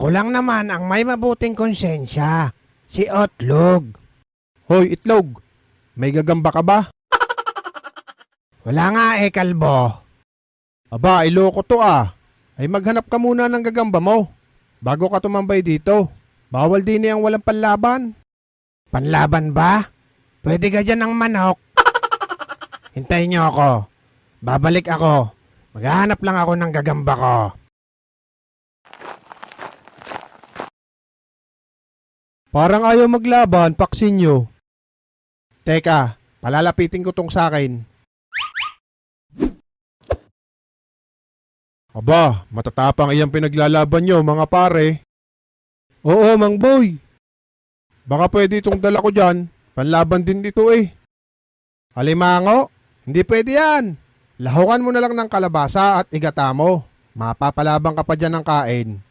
Kulang naman ang may mabuting konsensya, si Otlog. Hoy, itlog! May gagamba ka ba? Wala nga kalbo. Aba, iloko to ah. Ay maghanap ka muna ng gagamba mo bago ka tumambay dito. Bawal din ang walang panlaban. Panlaban ba? Pwede ka dyan ng manok. Hintayin niyo ako. Babalik ako. Maghahanap lang ako ng gagamba ko. Parang ayaw maglaban, paksin nyo. Teka, palalapitin ko tong sakin. Aba, matatapang iyang pinaglalaban nyo mga pare. Oo, Mang Boy. Baka pwede itong dala ko dyan. Panlaban din dito eh. Alimango, hindi pwede yan. Lahukan mo na lang ng kalabasa at igata mo. Mapapalabang ka pa dyan ng kain.